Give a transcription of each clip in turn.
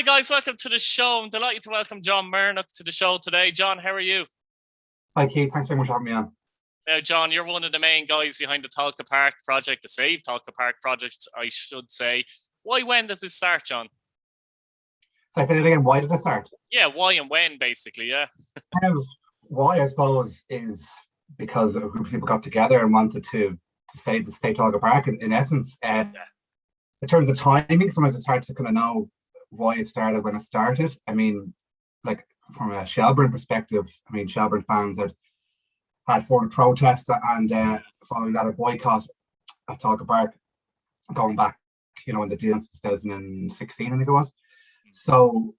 guys, welcome to the show. I'm delighted to welcome John Mernock to the show today. John, how are you? Hi, Keith. Thanks very much for having me on. Now, John, you're one of the main guys behind the Tolka Park project, the Save Tolka Park project, I should say. When does this start, John? So I say it again, why did it start? Yeah, why and when, basically, yeah. Why, I suppose, is because a group of people got together and wanted to save Tolka Park. In essence, in terms of timing, sometimes it's hard to kind of know why it started when it started. I mean, like from a Shelbourne perspective, Shelbourne fans had formed a protest and following that a boycott at Tolka Park going back, in the deal since 2016, I think it was. So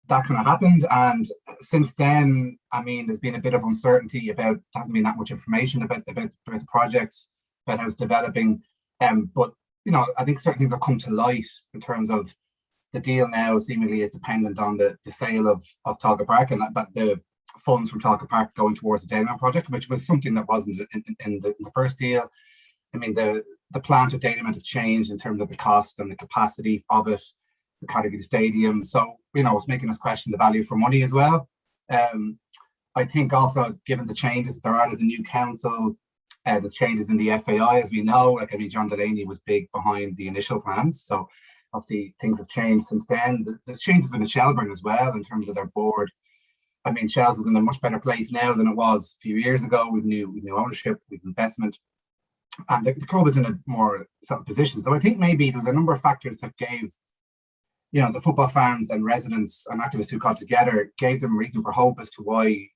that kind of happened, and since then, there's been a bit of uncertainty about. Hasn't been that much information about the project, about how it's developing. But I think certain things have come to light in terms of the deal now. Seemingly is dependent on the sale of Tolka Park, and that the funds from Tolka Park going towards the Dalymount project, which was something that wasn't in the first deal. The plans with Dalymount have changed in terms of the cost and the capacity of it, the Carnegie Stadium. So, it's making us question the value for money as well. I think also, given the changes there are, there's a new council, there's changes in the FAI, as we know. John Delaney was big behind the initial plans. So, obviously, things have changed since then. There's changes in Shelbourne as well in terms of their board. Shells is in a much better place now than it was a few years ago. We've new ownership, we've investment, and the club is in a more settled position. So I think maybe there was a number of factors that gave, the football fans and residents and activists who got together, gave them reason for hope as to why,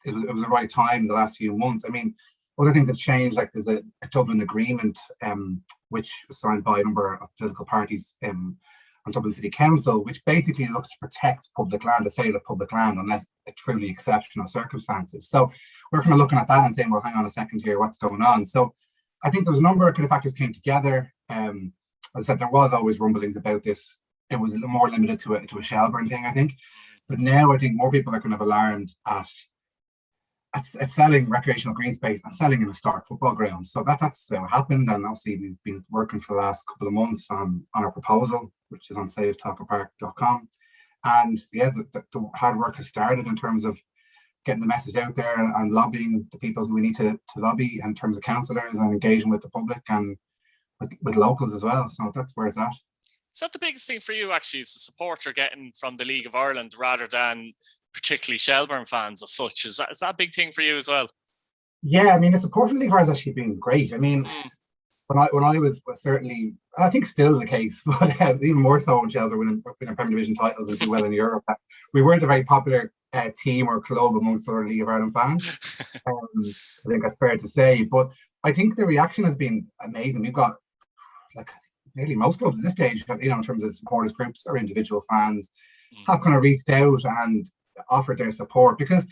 it was the right time in the last few months. Other things have changed, like there's a Dublin agreement, which was signed by a number of political parties on Dublin City Council, which basically looks to protect public land, the sale of public land, unless truly exceptional circumstances. So we're kind of looking at that and saying, well, hang on a second here, what's going on? So I think there was a number of kind of factors came together. As I said, there was always rumblings about this. It was a little more limited to a Shelbourne thing, I think. But now I think more people are kind of alarmed at selling recreational green space and selling in a start football ground. So that's what happened. And obviously we've been working for the last couple of months on our proposal, which is on savetolkapark.com. And the hard work has started in terms of getting the message out there and lobbying the people who we need to lobby in terms of councillors and engaging with the public and with locals as well. So that's where it's at. Is that the biggest thing for you, actually, is the support you're getting from the League of Ireland rather than particularly Shelbourne fans as such? Is that a big thing for you as well? Yeah, the support from the League of Ireland has actually been great. When I was certainly, I think still the case, but even more so when Chelsea winning Premier Division titles and do well in Europe, we weren't a very popular team or club amongst other League of Ireland fans. I think that's fair to say. But I think the reaction has been amazing. We've got nearly most clubs at this stage, in terms of supporters groups or individual fans, have kind of reached out and offered their support because,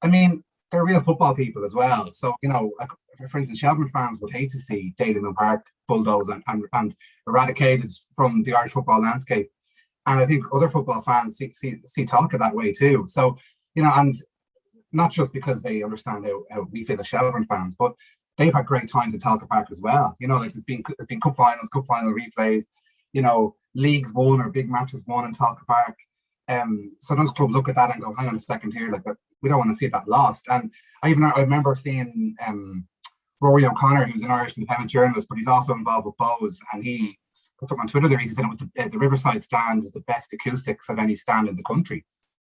they're real football people as well. So, for instance, Shelbourne fans would hate to see Dalymount Park bulldozed and eradicated from the Irish football landscape. And I think other football fans see Tolka that way too. So, and not just because they understand how we feel as Shelbourne fans, but they've had great times at Tolka Park as well. There's been cup final replays, leagues won or big matches won in Tolka Park. So those clubs look at that and go, hang on a second here, we don't want to see that lost. And I remember seeing Rory O'Connor, who's an Irish independent journalist, but he's also involved with Bose, and he put something on Twitter there. He said it was the Riverside stand is the best acoustics of any stand in the country.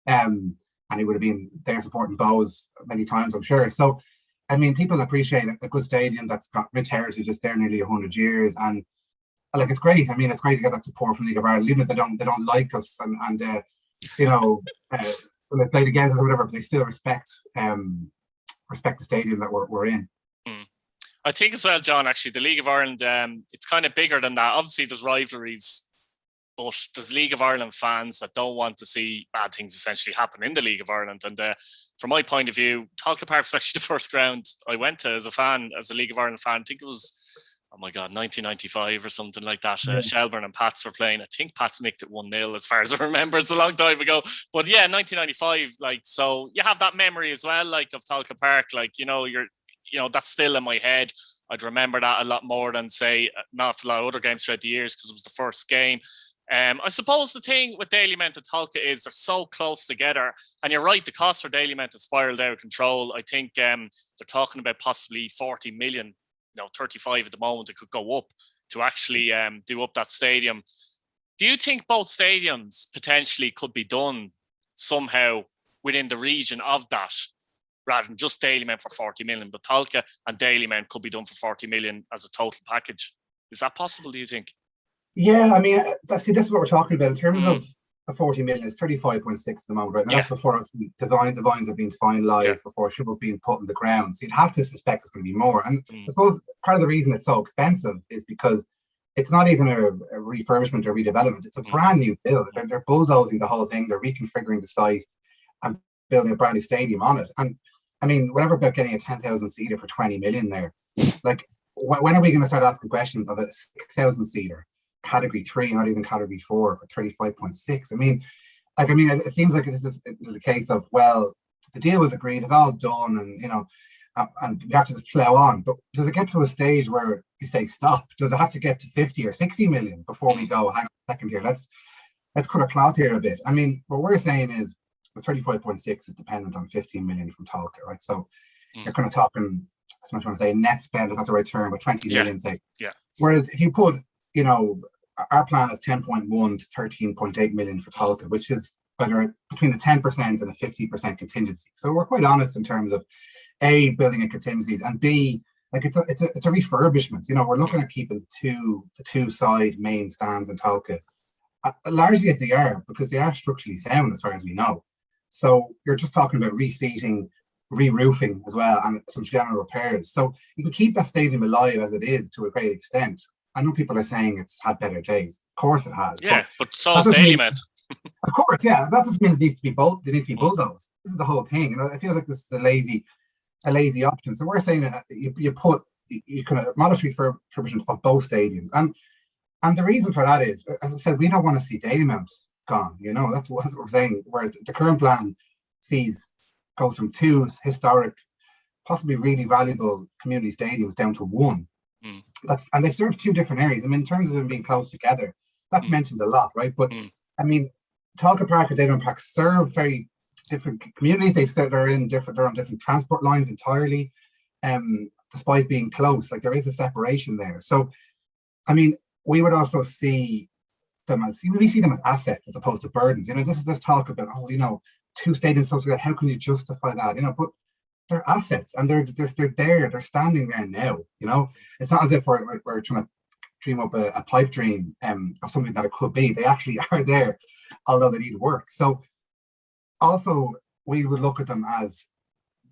And he would have been there supporting Bose many times, I'm sure. So, people appreciate a good stadium that's got rich heritage. It's there nearly 100 years, and it's great. It's great to get that support from the League of Ireland, even if they don't like us and when they played against us or whatever, but they still respect the stadium that we're in. I think as well, John, actually, the League of Ireland, it's kind of bigger than that. Obviously, there's rivalries, but there's League of Ireland fans that don't want to see bad things essentially happen in the League of Ireland. And from my point of view, Tolka Park was actually the first ground I went to as a League of Ireland fan. I think it was, 1995 or something like that. Shelbourne and Pats were playing. I think Pats nicked it 1-0 as far as I remember. It's a long time ago. But yeah, 1995, so you have that memory as well, of Tolka Park. That's still in my head. I'd remember that a lot more than, say, not a lot of other games throughout the years because it was the first game. I suppose the thing with Dalymount and Tolka is they're so close together, and you're right, the cost for Dalymount has spiraled out of control. I think they're talking about possibly 40 million, 35 at the moment. It could go up to actually do up that stadium. Do you think both stadiums potentially could be done somehow within the region of that, rather than just Dalymount for 40 million, but Tolka and Dalymount could be done for 40 million as a total package? Is that possible, do you think? Yeah, I mean, this is what we're talking about in terms of the 40 million. It's 35.6 at the moment, right? And that's before the vines have been finalised, before it should have been put in the ground. So you'd have to suspect it's going to be more. And I suppose part of the reason it's so expensive is because it's not even a refurbishment or redevelopment. It's a brand new build. They're bulldozing the whole thing. They're reconfiguring the site and building a brand new stadium on it. And I mean, whatever about getting a 10,000 seater for 20 million there, like, when are we going to start asking questions of a 6,000 seater category 3, not even category 4 for 35.6? I mean, it seems like this is a case of, well, the deal was agreed, it's all done, and and we have to plow on. But does it get to a stage where you say stop? Does it have to get to 50 or 60 million before we go, hang on a second here, let's cut a cloth here a bit? I mean, what we're saying is the 35.6 is dependent on 15 million from Tolka, right? So you're kind of talking, I'm not trying to say net spend, is not the right term, but 20 million, say. Yeah. Whereas if you put, our plan is 10.1 to 13.8 million for Tolka, which is between the 10% and a 50% contingency. So we're quite honest in terms of A, building in contingencies, and B, like it's a refurbishment. We're looking at keeping the two side main stands in Tolka largely as they are, because they are structurally sound as far as we know. So you're just talking about reseating, re-roofing as well, and some general repairs. So you can keep that stadium alive as it is to a great extent. I know people are saying it's had better days. Of course it has. Yeah, but so is Dalymount. Of course, yeah. That doesn't mean it needs to be bulldozed. This is the whole thing. It feels like this is a lazy option. So we're saying that you kind of modest refurbishment of both stadiums, and the reason for that is, as I said, we don't want to see Dalymount gone. That's what we're saying. Whereas the current plan goes from 2 historic, possibly really valuable community stadiums down to 1. And they serve 2 different areas. I mean, in terms of them being close together, that's mentioned a lot, right? But I mean, Tolka Park and Dalymount Park serve very different communities. They're on different transport lines entirely, despite being close. Like, there is a separation there. So, I mean, we would also see them as assets as opposed to burdens. This is this talk about 2 stadiums close together. How can you justify that? But they're assets, and they're there. They're standing there now. It's not as if we're trying to dream up a pipe dream of something that it could be. They actually are there, although they need work. So also we would look at them as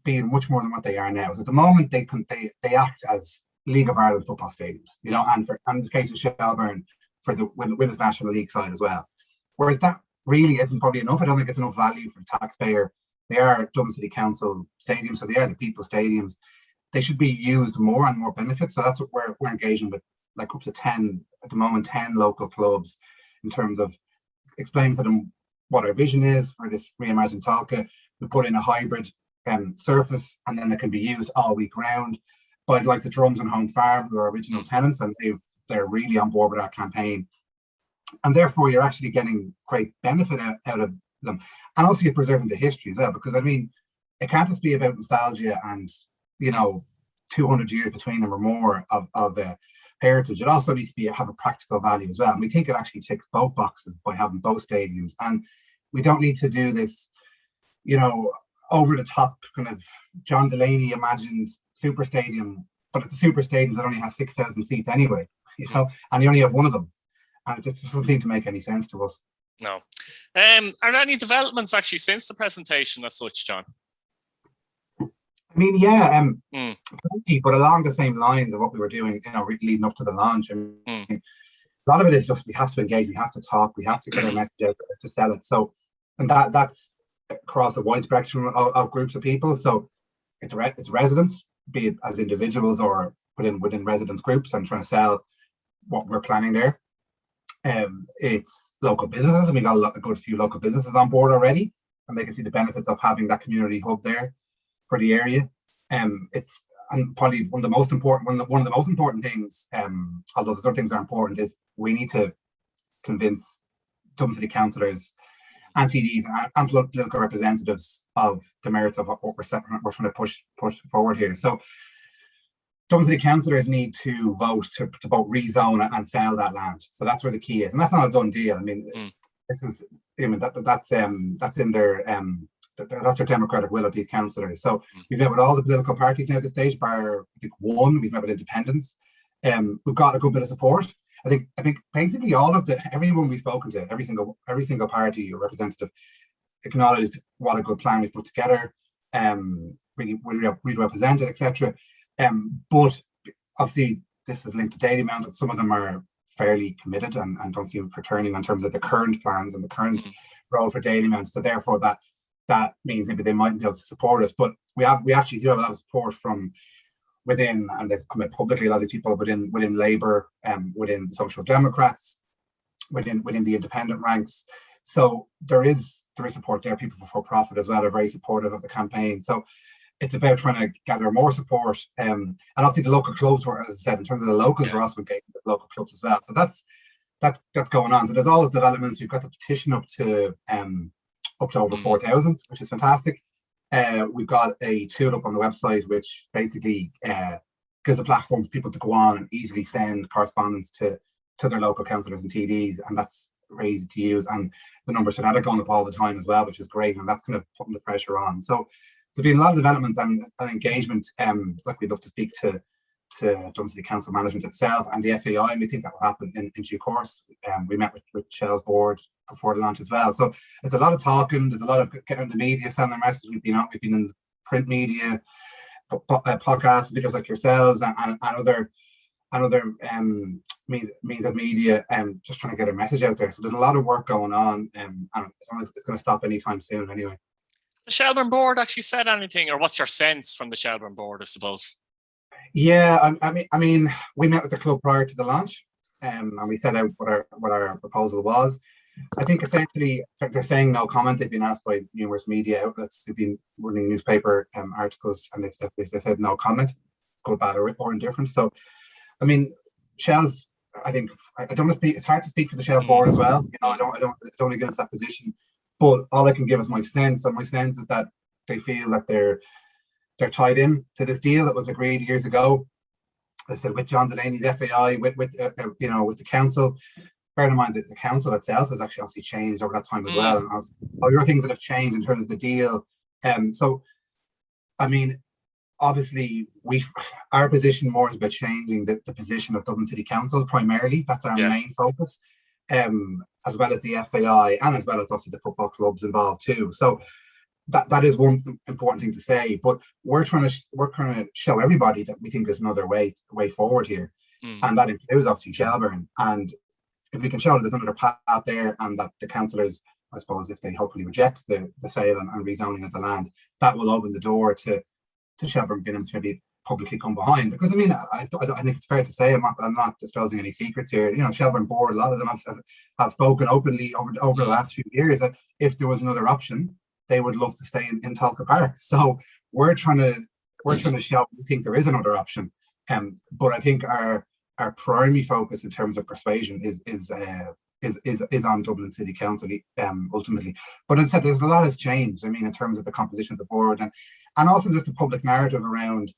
being much more than what they are now. So at the moment they act as League of Ireland football stadiums, and in the case of Shelbourne for the Women's National League side as well. Whereas that really isn't probably enough. I don't think it's enough value for the taxpayer. They are Dublin City Council stadiums, so they are the people stadiums. They should be used more and more benefits. So that's what we're engaging with, like up to 10 at the moment, 10 local clubs, in terms of explaining to them what our vision is for this reimagined Tolka. We put in a hybrid surface, and then it can be used all week round by the likes of Drums and Home Farm, who are original tenants, and they're really on board with our campaign. And therefore, you're actually getting great benefit out of them. And also you're preserving the history as well, because I mean, it can't just be about nostalgia and 200 years between them or more of heritage. It also needs to have a practical value as well. And we think it actually ticks both boxes by having both stadiums. And we don't need to do this, over the top kind of John Delaney imagined super stadium, but it's a super stadium that only has 6,000 seats anyway, and you only have one of them. And it just doesn't seem to make any sense to us. No. Are there any developments actually since the presentation as such, John? I mean, yeah, plenty, but along the same lines of what we were doing, leading up to the launch. A lot of it is just we have to engage, we have to talk, we have to get our message out there to sell it. So, and that's across a wide spectrum of groups of people. So it's residents, be it as individuals or within residents groups, and trying to sell what we're planning there. It's local businesses, and we got a good few local businesses on board already, and they can see the benefits of having that community hub there for the area. It's probably one of the most important things, although the other things are important, is we need to convince Dublin City councillors and TDs and political representatives of the merits of what we're trying to push forward here. So Dublin City councillors need to vote to both rezone and sell that land. So that's where the key is, and that's not a done deal. I mean, this is, I mean, that's in their that's their democratic will of these councillors. So we've met with all the political parties now at this stage, bar I think one. We've met with independents. We've got a good bit of support. I think basically everyone we've spoken to, every single party or representative acknowledged what a good plan we've put together, really represented, etc. But obviously this is linked to daily amount, and some of them are fairly committed and don't seem for turning in terms of the current plans and the current role for daily amounts. So therefore that means maybe they mightn't be able to support us. But we actually do have a lot of support from within, and they've come out publicly, a lot of these people within Labour, within the Social Democrats, within the independent ranks. So there is support there. People for profit as well are very supportive of the campaign. So it's about trying to gather more support. And obviously the local clubs were, as I said, in terms of the locals, we're also engaging with local clubs as well. So that's going on. So there's all those developments. We've got the petition up to over 4,000, which is fantastic. We've got a tool up on the website which basically gives a platform for people to go on and easily send correspondence to their local councillors and TDs, and that's very easy to use. And the numbers for that are going up all the time as well, which is great, and that's kind of putting the pressure on. So there's been a lot of developments and engagement. Like we'd love to speak to Dublin City Council management itself and the FAI, and we think that will happen in due course. We met with Shell's board before the launch as well. So there's a lot of talking, there's a lot of getting in the media, sending their messages. We've been in the print media, podcasts, videos like yourselves, and other means of media, just trying to get a message out there. So there's a lot of work going on, and it's going to stop anytime soon anyway. The Shelbourne board actually said anything, or what's your sense from the Shelbourne board, I suppose? Yeah, I mean, we met with the club prior to the launch, and we set out what our proposal was. I think essentially they're saying no comment. They've been asked by numerous media outlets who've been running newspaper articles, and they said no comment, good, bad, or indifferent. So, I mean, Shell's, I think, I don't want to speak. It's hard to speak for the Shell's board as well. I don't want to get into that position. But all I can give is my sense, and my sense is that they feel that they're tied in to this deal that was agreed years ago. I said with John Delaney's FAI, with the council. Bearing in mind that the council itself has actually obviously changed over that time as well, and all your things that have changed in terms of the deal. So, I mean, obviously, our position more is about changing the position of Dublin City Council primarily. That's our main focus, as well as the FAI and as well as obviously the football clubs involved too. So that is one important thing to say. But we're trying to show everybody that we think there's another way forward here, and that includes obviously Shelbourne. And if we can show that there's another path there, and that the councillors, I suppose, if they hopefully reject the sale and rezoning of the land, that will open the door to Shelbourne being able to maybe publicly come behind. Because I mean, I think it's fair to say, I'm not disclosing any secrets here. Shelbourne board, a lot of them have spoken openly over the last few years that if there was another option, they would love to stay in Tolka Park. So we're trying to show we think there is another option. But I think our primary focus in terms of persuasion is on Dublin City Council ultimately. But as I said, there's a lot has changed. I mean, in terms of the composition of the board and also just the public narrative around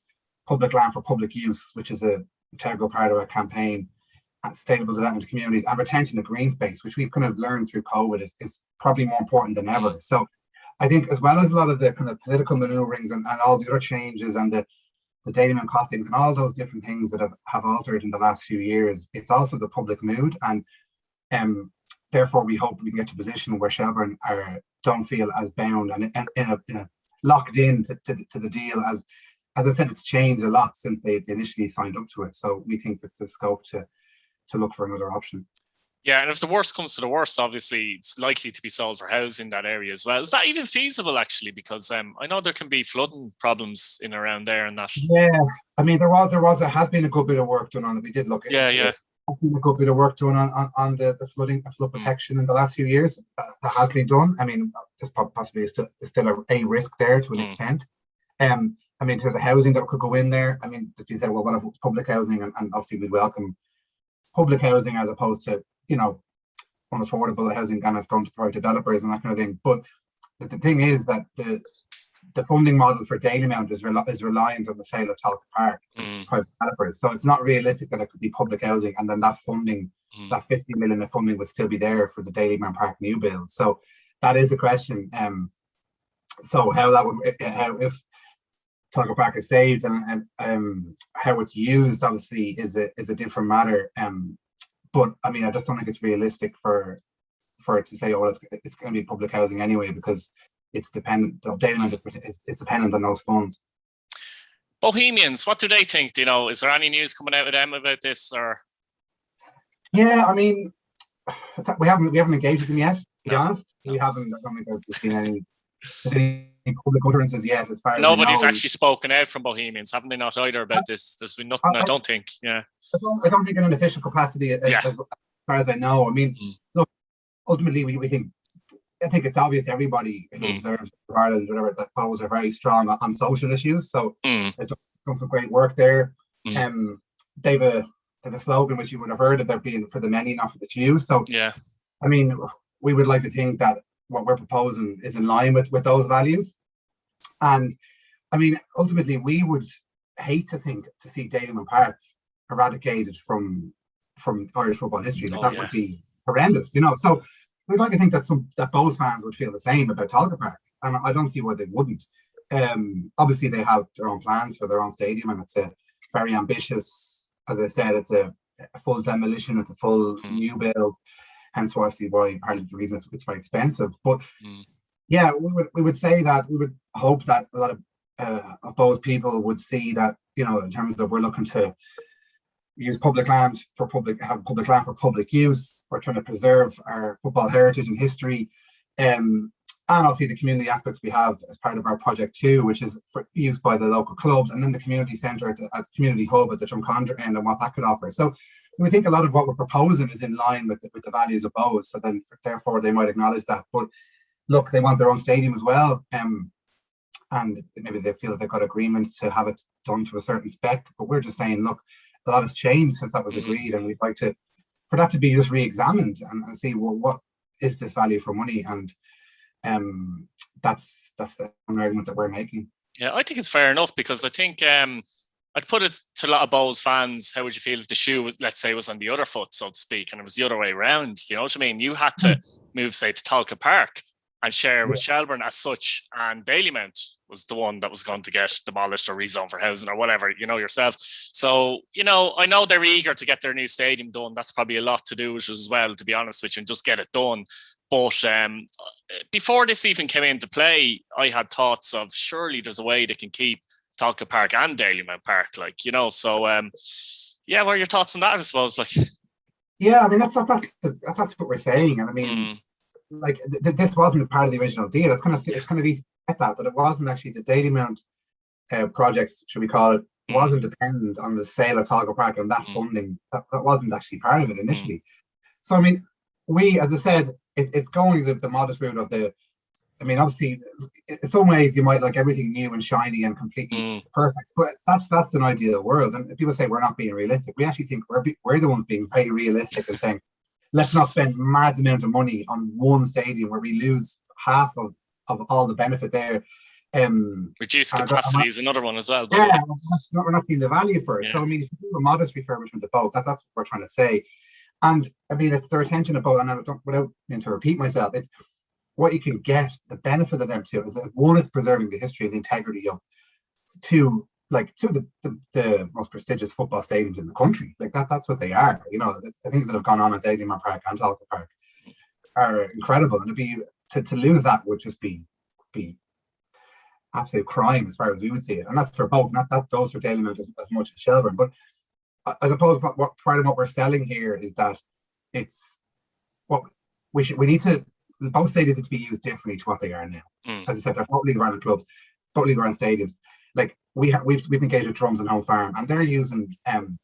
public land for public use, which is an integral part of our campaign, and sustainable development of communities and retention of green space, which we've kind of learned through COVID is probably more important than ever. So I think as well as a lot of the kind of political maneuverings and all the other changes and the daily and costings and all those different things that have altered in the last few years, it's also the public mood, and therefore we hope we can get to a position where Shelbourne don't feel as bound and in a locked in to the deal. As I said, it's changed a lot since they initially signed up to it. So we think that there's scope to look for another option. Yeah, and if the worst comes to the worst, obviously it's likely to be sold for housing in that area as well. Is that even feasible, actually? Because I know there can be flooding problems in around there and that. Yeah, I mean, there has been a good bit of work done on it. We did look at it. There's been a good bit of work done on the flooding and flood protection in the last few years. That has been done. I mean, there's possibly still a risk there to an extent. I mean, there's a housing that could go in there. I mean, as you said, well, what if it's public housing, and obviously we'd welcome public housing as opposed to unaffordable housing and it's going to private developers and that kind of thing. But the thing is that the funding model for Dalymount is reliant on the sale of Tolka Park to private developers. So it's not realistic that it could be public housing and then that funding, that 50 million of funding would still be there for the Dalymount Park new build. So that is a question. So how that would, if Tolka Park is saved and how it's used obviously is a different matter. But I mean, I just don't think it's realistic for it to say, oh, it's going to be public housing anyway, because it's dependent. Dalymount is dependent on those funds. Bohemians, what do they think? Do you know, is there any news coming out of them about this? Or yeah, I mean, we haven't engaged with them yet. To be honest, we haven't. I don't think we've seen any public utterances yet. As far as nobody's actually spoken out from Bohemians, haven't they? Not either about this. There's been nothing. I don't think. Yeah, I don't think in an official capacity, as far as I know. I mean, look, ultimately, we think. I think it's obvious everybody who observes Ireland, whatever, that polls are very strong on social issues. So they've done some great work there. They've a slogan which you would have heard about being for the many, not for the few. So yeah, I mean, we would like to think that what we're proposing is in line with those values. And I mean, ultimately, we would hate to see Dalymount Park eradicated from Irish football history. Like that would be horrendous, you know. So we'd like to think that those fans would feel the same about Tolka Park, and I don't see why they wouldn't. Obviously, they have their own plans for their own stadium, and it's a very ambitious. As I said, it's a full demolition, it's a full new build. Hence, why part of the reason it's very expensive. But yeah, we would say that we would hope that a lot of those people would see that, you know, in terms of we're looking to use public land for public use. We're trying to preserve our football heritage and history, and obviously the community aspects we have as part of our project too, which is for use by the local clubs, and then the community centre at the community hub at the Drumcondra end and what that could offer. So we think a lot of what we're proposing is in line with the values of both. So then, therefore, they might acknowledge that. But look, they want their own stadium as well, and maybe they feel they've got agreement to have it done to a certain spec. But we're just saying, look, a lot has changed since that was agreed, and we'd like for that to be just re-examined and see, well, what is this value for money? And that's the argument that we're making. Yeah, I think it's fair enough, because I think I'd put it to a lot of Bows fans, how would you feel if the shoe was, let's say, was on the other foot, so to speak, and it was the other way around? You know what I mean? You had to move, say, to Tolka Park and share with Shelbourne as such, and Dalymount was the one that was going to get demolished or rezoned for housing or whatever, you know yourself. So, you know, I know they're eager to get their new stadium done. That's probably a lot to do as well, to be honest with you, and just get it done. But before this even came into play, I had thoughts of surely there's a way they can keep Tolka Park and Dalymount Park, like, you know. So, yeah, what are your thoughts on that, I suppose? Like, yeah, I mean, that's what we're saying, and I mean, like this wasn't part of the original deal. It's kind of easy to get that, but it wasn't actually the Dalymount project, should we call it, wasn't dependent on the sale of Tolka Park and that funding. That wasn't actually part of it initially. So, I mean, we, as I said, it's going the modest route of the. I mean, obviously, in some ways you might like everything new and shiny and completely perfect, but that's an ideal world. And people say we're not being realistic. We actually think we're the ones being very realistic and saying, let's not spend mad amount of money on one stadium where we lose half of all the benefit there. Reduced capacity is another one as well. Yeah, we're not seeing the value for it. Yeah. So I mean, if you do a modest refurbishment of both, that's what we're trying to say. And I mean, it's their attention about, and without meaning to repeat myself, it's what you can get, the benefit of them too, is that one, it's preserving the history and the integrity of two of the most prestigious football stadiums in the country. Like that's what they are. You know, the things that have gone on at Dalymount Park and Tolka Park are incredible, and to lose that would just be absolute crime as far as we would see it. And that's for both. Not that goes for Dalymount as much as Shelbourne, but I suppose what part of what we're selling here is that it's what we need to. Both stadiums need to be used differently to what they are now. As I said, they're both league-run clubs, both league-run stadiums. Like we've engaged with Drums and Home Farm, and they're using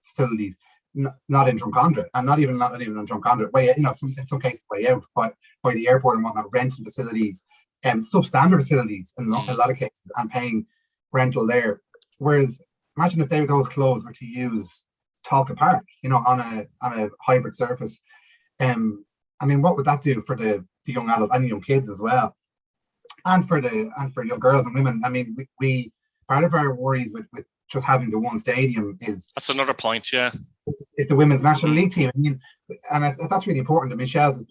facilities not in Drumcondra, and not even on Drumcondra, way, you know, in some cases way out by the airport and whatnot, renting facilities and substandard facilities in a lot of cases, and paying rental there. Whereas imagine if those clubs were to use Tolka Park, you know, on a hybrid surface. I mean, what would that do for the young adults and young kids as well, and for young girls and women? I mean, we part of our worries with just having the one stadium that's another point, yeah, is the women's national league team. I mean, and that's really important. I mean, Shells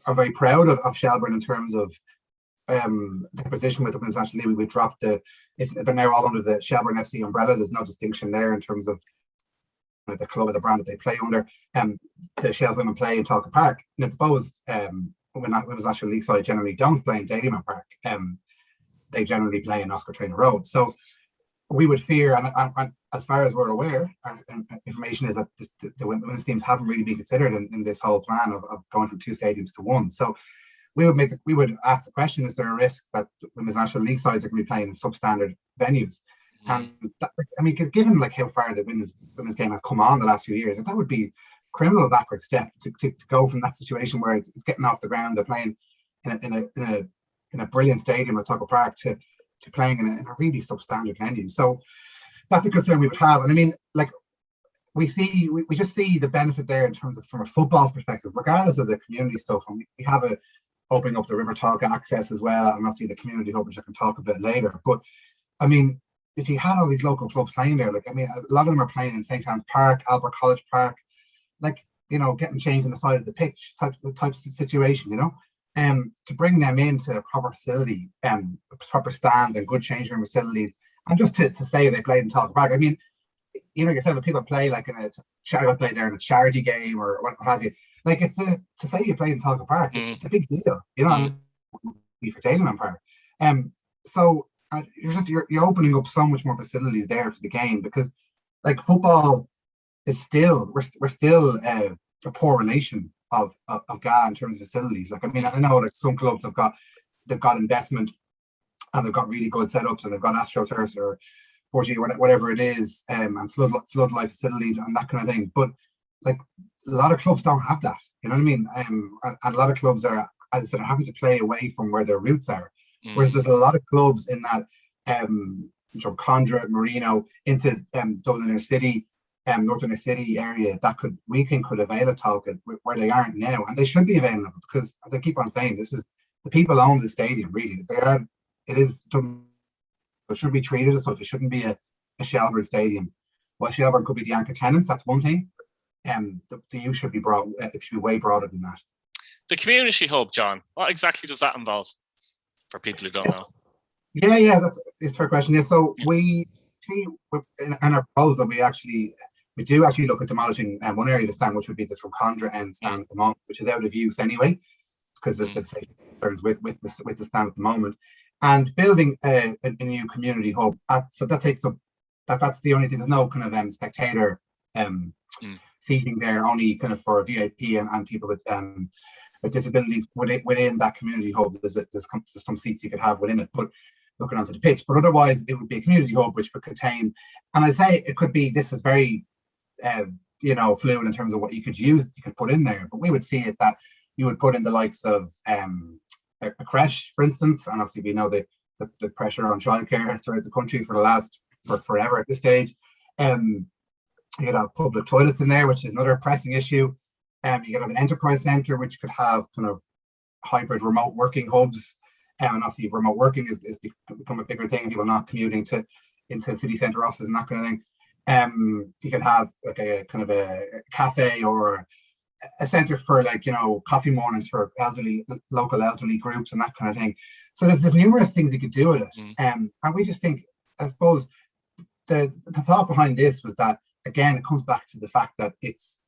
are very proud of Shelbourne in terms of their position with the women's national league. We dropped they're now all under the Shelbourne FC umbrella. There's no distinction there in terms of the club or the brand that they play under. The Shells women play in Tolka Park. Now, those women's national league side generally don't play in Daleyman Park. They generally play in Oscar Traynor Road. So we would fear, and as far as we're aware, information is that the women's teams haven't really been considered in this whole plan of going from 2 stadiums to 1. So we would ask the question: is there a risk that women's national league sides are going to be playing in substandard venues? And that, I mean, given like how far the women's game has come on the last few years, that would be a criminal backward step to go from that situation where it's getting off the ground, they're playing in a brilliant stadium at Tolka Park to playing in a really substandard venue. So that's a concern we would have. And I mean, like we just see the benefit there in terms of from a football perspective, regardless of the community stuff. And we have a opening up the River Tolka access as well, and obviously the community hub, which I can talk a bit later. But I mean, if you had all these local clubs playing there, like, I mean, a lot of them are playing in St. Anne's Park, Albert College Park, like, you know, getting changed on the side of the pitch types of situation, you know, to bring them into a proper facility, proper stands and good changing room facilities, and just to say they played in Tolka Park. I mean, you know, yourself, if people play like play there in a charity game or what have you, like to say you played in Tolka Park, it's a big deal, you know, for Daleyman Park. So you're opening up so much more facilities there for the game, because like football is still we're still a poor relation of GA in terms of facilities. Like, I mean, I know like some clubs they've got investment and they've got really good setups and they've got AstroTurfs or 4G or whatever it is, and floodlight facilities and that kind of thing. But like a lot of clubs don't have that, you know what I mean? And a lot of clubs are, as I said, having to play away from where their roots are. Whereas there's a lot of clubs in that Condra, Marino, into Dublin Inner City, North Inner City area that we think could avail of Tolka where they aren't now, and they should be availing of it, because as I keep on saying, this is the people own the stadium. Really, it is done. It should be treated as such. It shouldn't be a Shelbourne stadium. Well, Shelbourne could be the anchor tenants. That's one thing. The use should be it should be way broader than that. The community hub, John, what exactly does that involve for people who don't know? Yeah, it's a fair question. Yeah, so we see in our proposal we do actually look at demolishing one area of the stand, which would be the Condra end stand at the moment, which is out of use anyway, because of the safety concerns with the stand at the moment, and building a new community hub. So that takes up that's the only thing. There's no kind of spectator seating there, only kind of for VIP and people with disabilities within that community hub. There's some seats you could have within it, but looking onto the pitch. But otherwise, it would be a community hub which would contain, and I say it could be. This is very, fluid in terms of what you could put in there. But we would see it that you would put in the likes of a creche, for instance, and obviously we know the pressure on childcare throughout the country for forever at this stage. You could have public toilets in there, which is another pressing issue. You could have an enterprise centre, which could have kind of hybrid remote working hubs. And obviously remote working is become a bigger thing, people not commuting into city centre offices and that kind of thing. You could have like a kind of a cafe or a centre for coffee mornings for local elderly groups and that kind of thing. So there's numerous things you could do with it. And we just think, I suppose, the thought behind this was that, again, it comes back to the fact that it's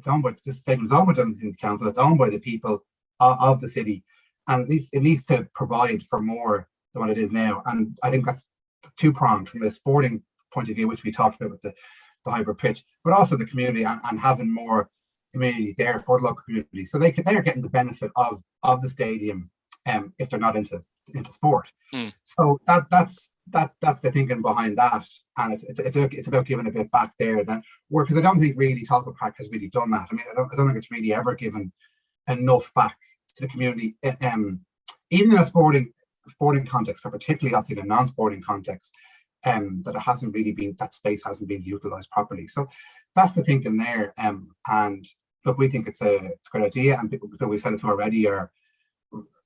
owned by this stadium is owned by Dublin City Council. It's owned by the people of the city, and at least it needs to provide for more than what it is now. And I think that's two-pronged from a sporting point of view, which we talked about with the hybrid pitch, but also the community and having more amenities there for the local community, so they're getting the benefit of the stadium, if they're not into sport. So that's the thinking behind that, and it's about giving a bit back there. Because I don't think really Tolka Park has really done that. I mean, I don't think it's really ever given enough back to the community, even in a sporting context, but particularly also in a non-sporting context, that it hasn't really been, that space hasn't been utilised properly. So that's the thinking there. And look, we think it's a great idea, and people we've said it to already are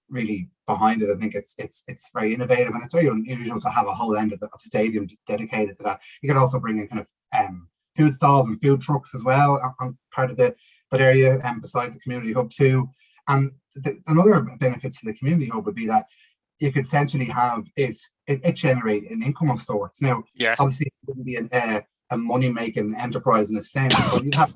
really behind it. I think it's very innovative, and it's very unusual to have a whole end of the stadium dedicated to that. You can also bring in kind of food stalls and food trucks as well on part of that area, beside the community hub too. And another benefit to the community hub would be that you could essentially have it generate an income of sorts. Now, obviously, it wouldn't be a money-making enterprise in a sense, but you'd have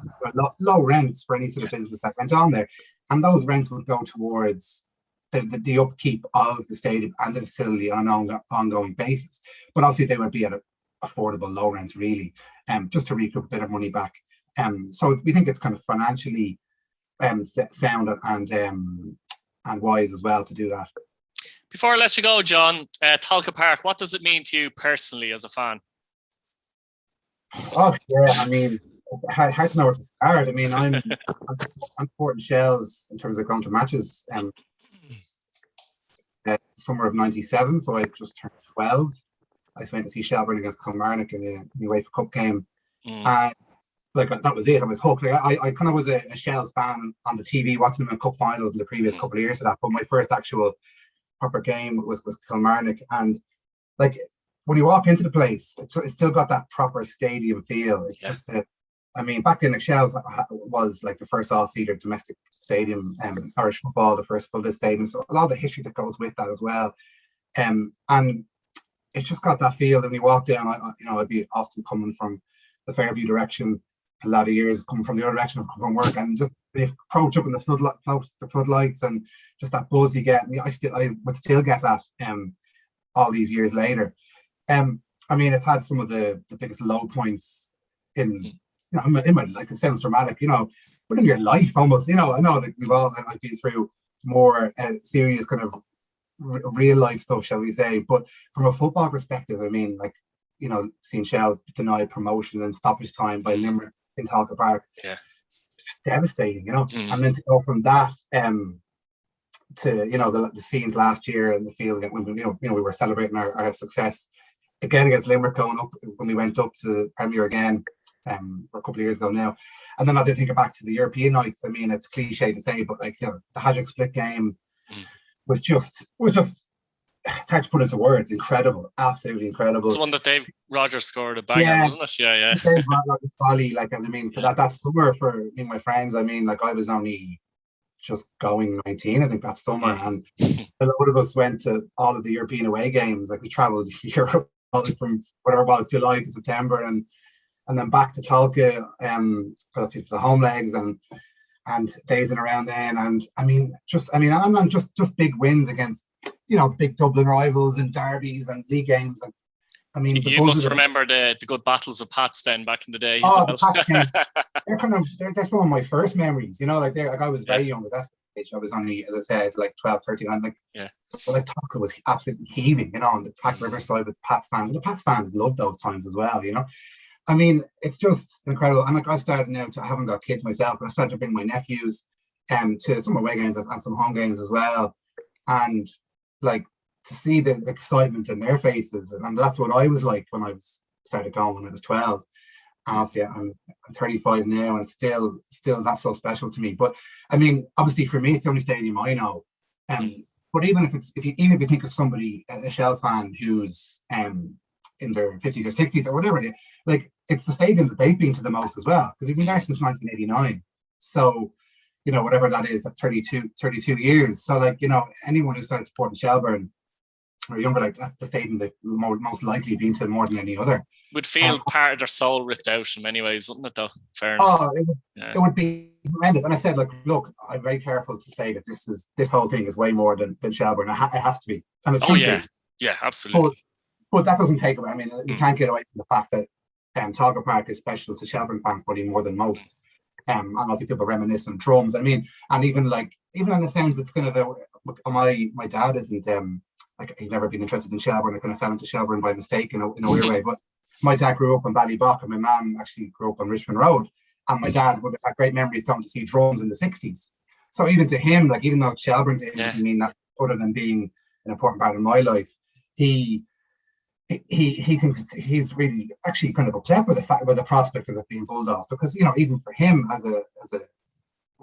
low rents for any sort of business that went on there, and those rents would go towards the upkeep of the stadium and the facility on an ongoing basis. But obviously, they would be at affordable low rents, really, just to recoup a bit of money back. So we think it's kind of financially sound and wise as well to do that. Before I let you go, John, Tolka Park, what does it mean to you personally as a fan? Oh yeah, I mean, hard to know where to start. I mean, I'm supporting Shells in terms of going to matches. Summer of '97, so I just turned 12. I went to see Shelbourne against Kilmarnock in the UEFA Cup game, and like that was it. I was hooked. Like, I kind of was a Shells fan on the TV, watching them in cup finals in the previous couple of years of that. But my first actual proper game was Kilmarnock, and like when you walk into the place, it's still got that proper stadium feel. It's just I mean, back then, Shells was like the first all-seater domestic stadium, Irish football, the first full stadium. So a lot of the history that goes with that as well, and it's just got that feel. And when you walk down, I'd be often coming from the Fairview direction a lot of years, coming from the other direction from work, and just when you approach up in the floodlights and just that buzz you get. I would still get that all these years later. I mean, it's had some of the biggest low points in my, like, it sounds dramatic, but in your life almost. I know that I've been through more serious kind of real life stuff, shall we say, but from a football perspective, I mean, like, seeing Shells denied promotion and stoppage time by Limerick in Tolka Park, devastating, and then to go from that to the scenes last year and the field when we were celebrating our success again against Limerick, going up when we went up to the Premier again a couple of years ago now. And then as I think back to the European nights, I mean, it's cliche to say, but like, the Hajduk Split game was just it's hard to put into words. Incredible, absolutely incredible. It's the one that Dave Rogers scored a banger, wasn't it? Yeah. Dave Rogers volley, like, I mean, for that summer, for me and my friends, I mean, like, I was only just going 19, I think, that summer, and a lot of us went to all of the European away games. Like, we travelled Europe from whatever it was, July to September, and then back to Tolka for the home legs and dazing around then. And just big wins against big Dublin rivals and derbies and league games. And I mean, you must remember the good battles of Pats then back in the day. Oh, the Pats games. They're some of my first memories. Like I was very young at that stage. I was only, as I said, like 12, 13. I'm like, but like Tolka was absolutely heaving, on the Pack Riverside with Pats fans. And the Pats fans loved those times as well, I mean, it's just incredible. And like, I've started now I haven't got kids myself, but I started to bring my nephews to some away games and some home games as well. And like, to see the excitement in their faces, and that's what I was like when I started going when I was 12. And obviously, I'm 35 now, and still that's so special to me. But I mean, obviously for me, it's the only stadium I know. But even if you think of somebody, a Shells fan who's in their 50s or 60s or whatever, like, it's the stadium that they've been to the most as well, because we've been there since 1989. So, whatever that is, that's 32 years. So, like, anyone who started supporting Shelbourne or younger, like, that's the stadium they've most likely been to more than any other. Would feel part of their soul ripped out in many ways, wouldn't it, though? Fairness. Oh, it would be tremendous. And I said, like, look, I'm very careful to say that this whole thing is way more than Shelbourne. It has to be. And it should be. Yeah, absolutely. But that doesn't take away. I mean, we can't get away from the fact that Tolka Park is special to Shelbourne fans probably more than most. And obviously people reminisce on drums. I mean, and even in the sense, it's kind of my dad isn't like, he's never been interested in Shelbourne. I kind of fell into Shelbourne by mistake in a weird way. But my dad grew up in Ballybock, and my mum actually grew up on Richmond Road. And my dad would have had great memories coming to see drums in the 60s. So even to him, like, even though Shelbourne to him doesn't mean that, other than being an important part of my life, he thinks he's really actually kind of upset with the prospect of it being bulldozed, because even for him as a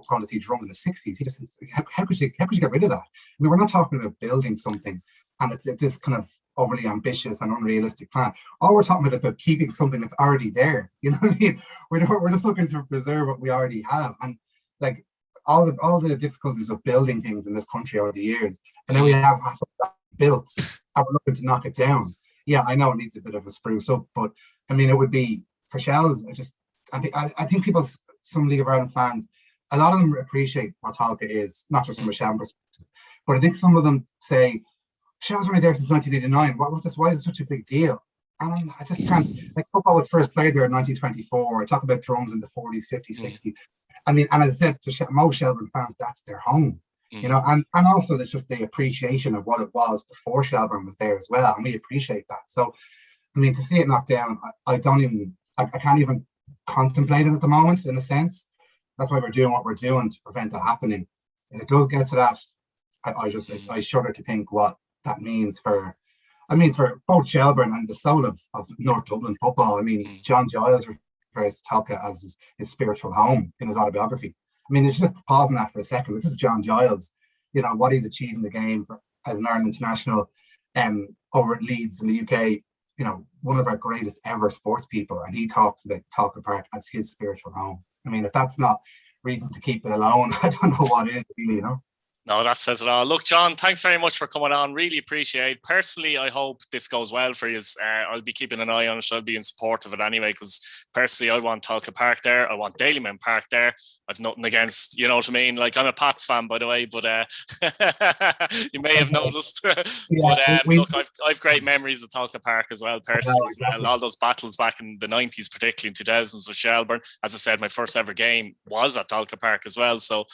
going to see Drum in the 60s. He just thinks, how could you get rid of that? I mean, we're not talking about building something and it's this kind of overly ambitious and unrealistic plan. All we're talking about keeping something that's already there. You know what I mean? We're just looking to preserve what we already have. And like all the difficulties of building things in this country over the years, and then we have something built and we're looking to knock it down. Yeah, I know it needs a bit of a spruce up, but I mean, it would be for Shells. I think some League of Ireland fans, a lot of them appreciate what Tolka is, not just from a Shelbourne perspective, but I think some of them say, Shells only there since 1989. Why is it such a big deal? And I just can't. Like, football was first played there in 1924. I talk about drums in the 40s, 50s, 60s. I mean, and as I said to most Shelbourne fans, that's their home. You know, and also there's just the appreciation of what it was before Shelbourne was there as well, and we appreciate that. So, I mean, to see it knocked down, I can't even contemplate it at the moment, in a sense. That's why we're doing what we're doing to prevent that happening. If it does get to that, I shudder to think what that means for both Shelbourne and the soul of North Dublin football. I mean, John Giles refers to Tolka as his spiritual home in his autobiography. I mean, it's just pausing that for a second. This is John Giles, you know, what he's achieved in the game as an Ireland international over at Leeds in the UK, you know, one of our greatest ever sports people. And he talks about Tolka Park as his spiritual home. I mean, if that's not reason to keep it alone, I don't know what is, really, you know. No, that says it all. Look, John, thanks very much for coming on. Really appreciate it. Personally, I hope this goes well for you. I'll be keeping an eye on it. I'll be in support of it anyway, because personally, I want Tolka Park there. I want Dalymount Park there. I've nothing against, you know what I mean? Like, I'm a Pats fan, by the way, but you may have noticed. Look, I've great memories of Tolka Park as well, personally. As well. All those battles back in the 90s, particularly in 2000s with Shelbourne. As I said, my first ever game was at Tolka Park as well. So,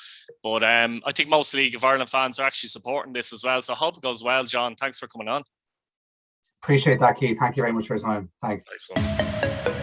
but I think most League of Ireland fans are actually supporting this as well. So I hope it goes well, John. Thanks for coming on. Appreciate that, Keith. Thank you very much for your time. Thanks. Thanks so much.